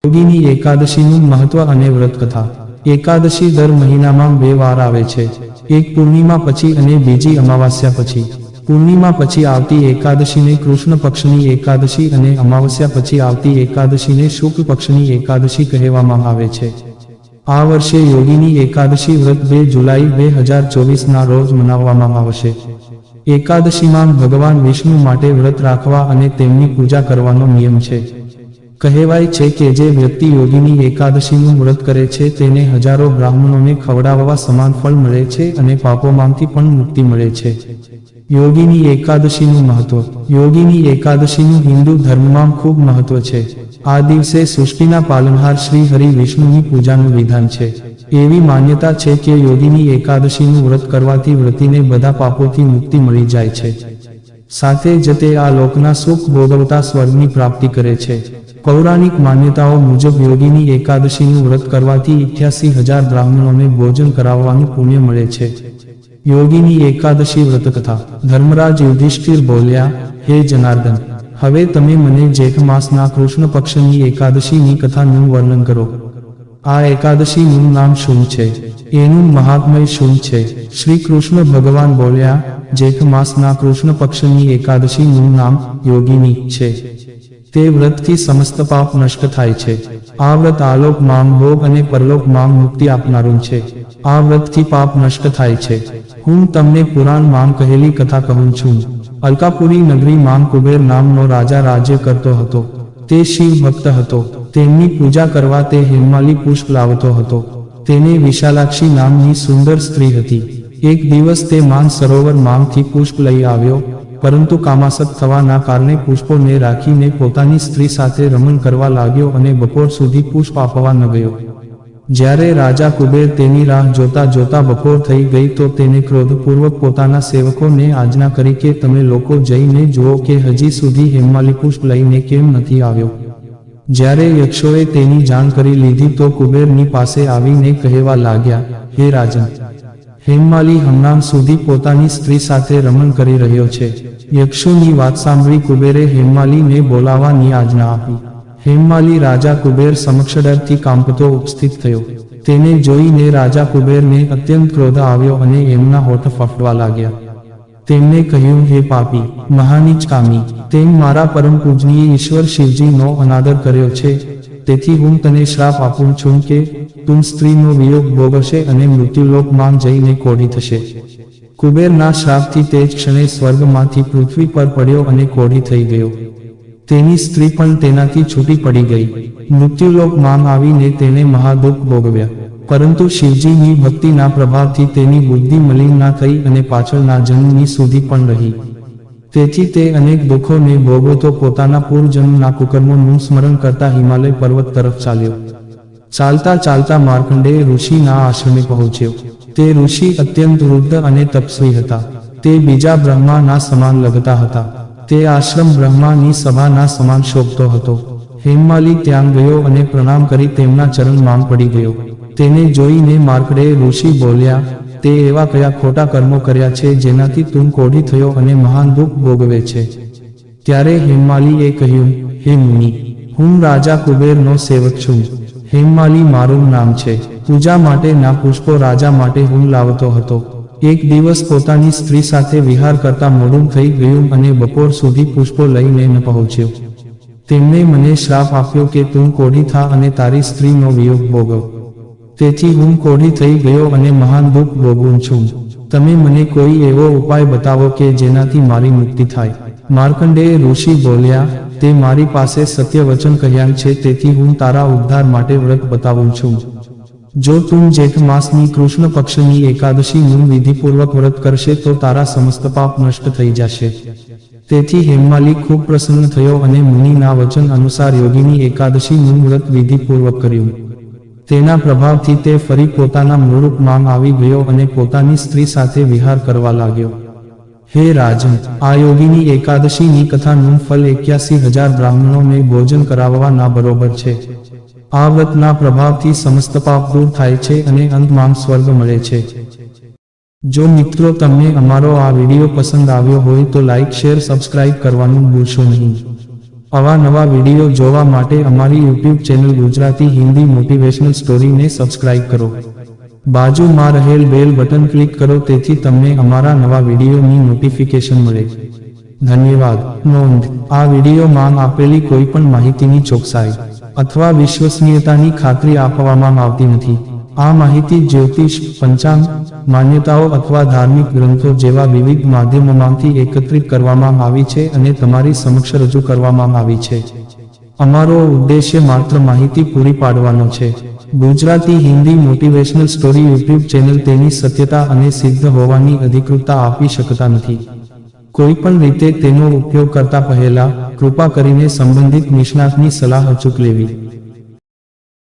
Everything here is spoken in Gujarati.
યોગીની એકાદશીનું મહત્વ અને વ્રત કથા। એકાદશી દર મહિનામાં 2 વાર આવે છે, એક પૂર્ણિમા પછી અને બીજી અમાવાસ્યા પછી। પૂર્ણિમા પછી આવતી એકાદશીને કૃષ્ણ પક્ષની એકાદશી અને અમાવાસ્યા પછી આવતી એકાદશીને શુક્લ પક્ષની એકાદશી કહેવામાં આવે છે। આ વર્ષે યોગીની એકાદશી વ્રત 2 જુલાઈ 2024 ના રોજ મનાવવામાં આવશે। એકાદશીમાં ભગવાન વિષ્ણુ માટે વ્રત રાખવા અને તેમની પૂજા કરવાનો નિયમ છે। કહેવાય છે કે જે વ્યક્તિ યોગીની એકાદશીનું વ્રત કરે છે તેને હજારો બ્રાહ્મણોને ખવડાવવા સમાન ફળ મળે છે અને પાપોમાંથી પણ મુક્તિ મળે છે। યોગીની એકાદશીનું મહત્વ। યોગીની એકાદશીનું હિન્દુ ધર્મમાં ખૂબ મહત્વ છે। આ દિવસે સૃષ્ટિના પાલનહાર શ્રી હરિ વિષ્ણુની પૂજાનું વિધાન છે। એવી માન્યતા છે કે યોગીની એકાદશીનું વ્રત કરવાથી વ્રતીને બધા પાપોથી મુક્તિ મળી જાય છે, સાથે જ તે આ લોકના સુખ ભોગવતા સ્વર્ગની પ્રાપ્તિ કરે છે। પૌરાણિક માન્યતાઓ મુજબ યોગીની એકાદશીનું વ્રત કરવાથી 88,000 બ્રાહ્મણોને ભોજન કરાવવાનું પુણ્ય મળે છે। યોગીની એકાદશી વ્રતકથા। ધર્મરાજ યુધિષ્ઠિર બોલ્યા, હે જનાર્દન, હવે તમે મને જેઠ માસના કૃષ્ણ પક્ષની એકાદશીની કથાનું વર્ણન કરો। આ એકાદશીનું નામ શું છે? એનું મહાત્મય શું છે? શ્રી કૃષ્ણ ભગવાન બોલ્યા, જેઠ માસના કૃષ્ણ પક્ષની એકાદશીનું નામ યોગિની છે। તે વ્રતથી સમસ્ત પાપ નષ્ટ થાય છે। આ વ્રત આલોક માંગ ભોગ અને પરલોક માંગ મુક્તિ આપનારું છે। આ વ્રતથી પાપ નષ્ટ થાય છે। હું તમને પુરાણ માંગ કહેલી કથા કહું છું। અલકાપુરી નગરી માંગ કુબેર નામનો રાજા રાજ્ય કરતો હતો। તે શિવ ભક્ત હતો। તેમની પૂજા કરવા તે હેમમાલી પુષ્પ લાવતો હતો। તેને વિશાલાક્ષી નામની સુંદર સ્ત્રી હતી। એક દિવસ તે માન સરોવર માંગથી પુષ્પ લઈ આવ્યો, પરંતુ કામાસક્ત થવાના કારણે પુષ્પોને રાખીને પોતાની સ્ત્રી સાથે રમણ કરવા લાગ્યો અને બપોર સુધી પુષ્પ આપવા ન ગયો। જ્યારે રાજા કુબેર તેની રાહ જોતા જોતા બપોર થઈ ગઈ તો તેને ક્રોધપૂર્વક પોતાના સેવકોને આજ્ઞા કરી કે તમે લોકો જઈને જુઓ કે હજી સુધી હેમમાલી પુષ્પ લઈને કેમ નથી આવ્યો। જ્યારે યક્ષોએ તેની જાણ કરી લીધી તો કુબેરની પાસે આવીને કહેવા લાગ્યા, હે રાજન, હેમમાલી હમણાં સુધી પોતાની સ્ત્રી સાથે રમણ કરી રહ્યો છે। યક્ષોની વાત સાંભળી કુબેરે હેમમાલીને બોલાવવાની આજ્ઞા આપી। હેમમાલી રાજા કુબેર સમક્ષ ડરથી કાંપતો ઉપસ્થિત થયો। તેને જોઈને રાજા કુબેરને અત્યંત ક્રોધ આવ્યો અને એમના હોઠ ફાટવા લાગ્યા। તેમણે કહ્યું, હે પાપી, મહાનીચકામી, તેમ મારા પરમ પૂજનીય ઈશ્વર શિવજીનો અનાદર કર્યો છે, તેથી હું તને શ્રાપ આપું છું કે તું સ્ત્રીનો વિયોગ ભોગવશે અને મૃત્યુલોકમાં જઈને કોઢી થશે। કુબેરના શ્રાપથી તે જ ક્ષણે સ્વર્ગમાંથી પૃથ્વી પર પડ્યો અને કોઢી થઈ ગયો। તેની સ્ત્રી પણ તેનાથી છૂટી પડી ગઈ। મૃત્યુલોકમાં આવીને તેને મહાદુઃખ ભોગવ્યા, પરંતુ શિવજીની ભક્તિના પ્રભાવથી તેની બુદ્ધિ મલિન ના થઈ અને પાછળના જન્મની સુધી પણ રહી। તેથી તે અનેક દુઃખોને ભોગવતો પોતાના પૂર્વજન્મના કુકર્મોનું સ્મરણ કરતા હિમાલય પર્વત તરફ ચાલ્યો। ચાલતા ચાલતા માર્કંડેય ઋષિના આશ્રમે પહોંચ્યો। તે ઋષિ અત્યંત વૃદ્ધ અને તપસ્વી હતા। તે બીજા બ્રહ્માના સમાન લગતા હતા। તે આશ્રમ બ્રહ્માની સભાના સમાન શોભતો હતો। હેમમાલી ત્યાં ગયો અને પ્રણામ કરી તેમના ચરણમાં પડી ગયો। તેને જોઈને માર્કંડેય ઋષિ બોલ્યા, તે એવા કયા ખોટા કર્મો કર્યા છે જેનાથી તું કોઢી થયો અને મહાન દુઃખ ભોગવે છે? ત્યારે હેમમાલીએ કહ્યું, હે મુનિ, હું રાજા કુબેરનો સેવક છું। હેમમાલી મારું નામ છે। પૂજા માટેના પુષ્પો રાજા માટે હું લાવતો હતો। એક દિવસ પોતાની સ્ત્રી સાથે વિહાર કરતા મોડું થઈ ગયું અને બપોર સુધી પુષ્પો લઈને ન પહોંચ્યો। તેમણે મને શ્રાપ આપ્યો કે તું કોઢી થા અને તારી સ્ત્રીનો વિયોગ ભોગવ। તેથી હું કોઢી થઈ ગયો અને મહાન દુઃખ ભોગવું છું। તમે મને કોઈ એવો ઉપાય બતાવો કે જેનાથી મારી મુક્તિ થાય। માર્કંડેય ઋષિ બોલ્યા, તે મારી પાસે સત્ય વચન કહ્યા છે, તેથી હું તારા ઉદ્ધાર માટે વ્રત બતાવું છું। જો તું જેઠ માસની કૃષ્ણ પક્ષની એકાદશીનું વિધિપૂર્વક વ્રત કરશે તો તારા સમસ્ત પાપ નષ્ટ થઈ જશે। તેથી હેમમાલી ખૂબ પ્રસન્ન થયો અને મુનિના વચન અનુસાર યોગીની એકાદશીનું વ્રત વિધિપૂર્વક કર્યું। તેના પ્રભાવથી તે ફરી પોતાના મૂળરૂપમાં આવી ગયો અને પોતાની સ્ત્રી સાથે વિહાર કરવા લાગ્યો। હે રાજન, આ યોગીની એકાદશીની કથાનું ફલ 81,000 બ્રાહ્મણોને ભોજન કરાવવાના બરોબર છે। આ વ્રતના પ્રભાવથી સમસ્ત પાપ દૂર થાય છે અને અંતમાં સ્વર્ગ મળે છે। જો મિત્રો તમને અમારો આ વિડીયો પસંદ આવ્યો હોય તો લાઈક, શેર, સબસ્ક્રાઇબ કરવાનું ભૂલશો નહીં। આવા નવા વિડીયો જોવા માટે અમારી YouTube channel Gujarati Hindi motivational સ્ટોરીને સબસ્ક્રાઇબ કરો. બાજુમાં રહેલ બેલ બટન ક્લિક કરો તેથી તમને અમારા નવા વિડીયોની નોટિફિકેશન મળે. ધન્યવાદ. નોંધ: આ વિડીયોમાં આપેલી કોઈપણ માહિતીની ચોકસાઈ અથવા વિશ્વસનીયતાની ખાતરી આપવામાં આવતી નથી. આ માહિતી જ્યોતિષ, પંચાંગ, માન્યતાઓ અથવા ધાર્મિક ગ્રંથો જેવા વિવિધ માધ્યમોમાંથી એકત્રિત કરવામાં આવી છે અને તમારી સમક્ષ રજૂ કરવામાં આવી છે. અમારો ઉદ્દેશ્ય માત્ર માહિતી પૂરી પાડવાનો છે. Gujarati Hindi motivational story YouTube channel તેની સત્યતા અને સિદ્ધ હોવાની અધિકૃતતા આપી શકતા નથી. કોઈપણ રીતે તેનો ઉપયોગ કરતા પહેલા કૃપા કરીને સંબંધિત નિષ્ણાતની સલાહ અચૂક લેવી.